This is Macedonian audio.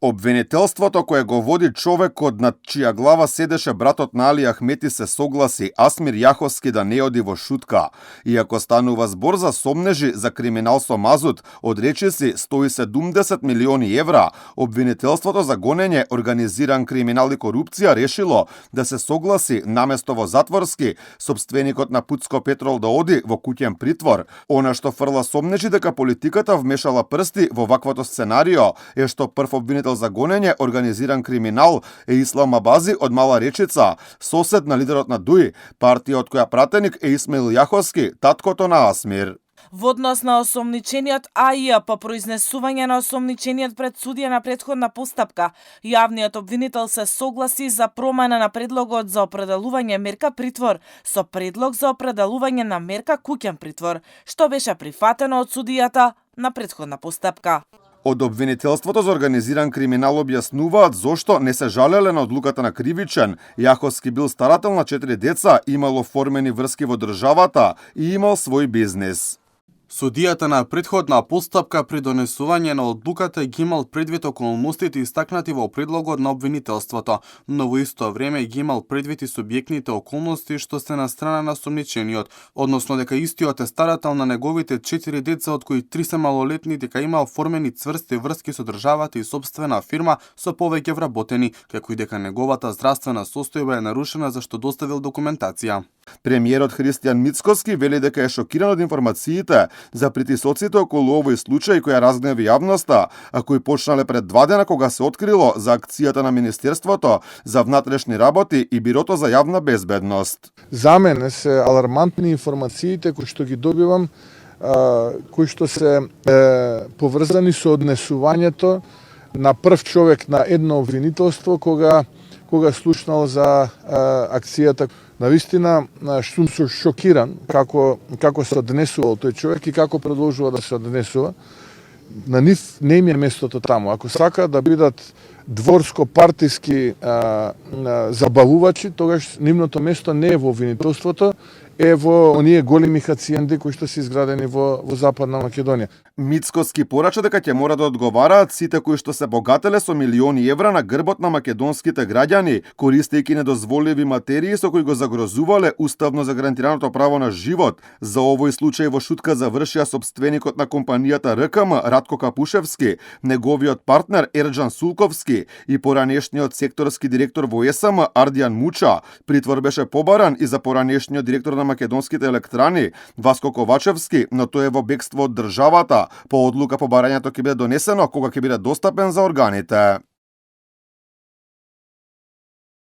Обвинителството кое го води човекот над чија глава седеше братот на Али Ахмети се согласи Асмир Јаховски да не оди во шутка. Иако станува збор за сомнежи за криминал со мазут, од речиси 170 милиони евра, обвинителството за гонење, организиран криминал и корупција решило да се согласи наместо во затворски, сопственикот на Пуцко Петрол да оди во куќен притвор. Она што фрла сомнежи дека политиката вмешала прсти во ваквото сценарио е што прв обвинител за гонење, организиран криминал е Ислам Абази од Мала Речица, сосед на лидерот на ДУИ, партија од која пратеник е Исмаил Јаховски, таткото на Асмир. Во однос на осомничениот АИА по произнесување на осомничениот пред судија на претходна постапка, јавниот обвинител се согласи за промена на предлогот за определување мерка притвор со предлог за определување на мерка куќен притвор, што беше прифатено од судијата на претходна постапка. Од обвинителството за организиран криминал објаснуваат зошто не се жалеле на одлуката на кривичен. Јаховски бил старател на 4 деца, имал оформени врски во државата и имал свој бизнис. Судијата на претходна постапка при донесување на одлуката ги имал предвид околностите истакнати во предлогот на обвинителството, но во исто време ги имал предвид и субјектните околности што се на страна на сомничениот, односно дека истиот е старател на неговите 4 деца, од кои 3 се малолетни, дека има оформени цврсти врски со државата и сопствена фирма со повеќе вработени, како и дека неговата здравствена состојба е нарушена за што доставил документација. Премиерот Христијан Мицкоски вели дека е шокиран од информациите за притисоците околу овој случај која разгневи јавноста, а кои почнале пред 2 дена кога се открило за акцијата на Министерството за внатрешни работи и Бирото за јавна безбедност. За мене се алармантни информациите кои што ги добивам, кои што се поврзани со однесувањето на прв човек на едно обвинителство кога слушнал за акцијата. Навистина, сум шокиран како се однесувал тој човек и како продолжува да се однесува. На нив не им е местото таму. Ако сака да бидат дворско-партиски забавувачи, тогаш нивното место не е во обвинителството, е во оние големи хациенди кои што се изградени во Западна Македонија. Мицкоски порача дека ќе мора да одговараат сите кои што се богателе со милиони евра на грбот на македонските граѓани, користејќи недозволиви материи со кои го загрозувале уставно загарантираното право на живот. За овој случај во шутка завршија сопственикот на компанијата РКМ Радко Капушевски, неговиот партнер Ерџан Сулковски и поранешниот секторски директор во ЕСМ Ардијан Муча. Притвор беше побаран и за поранешниот директор на македонските електрани Васко Ковачевски, но тој е во бегство од државата. По одлука побарањето ќе биде донесено кога ќе биде достапен за органите.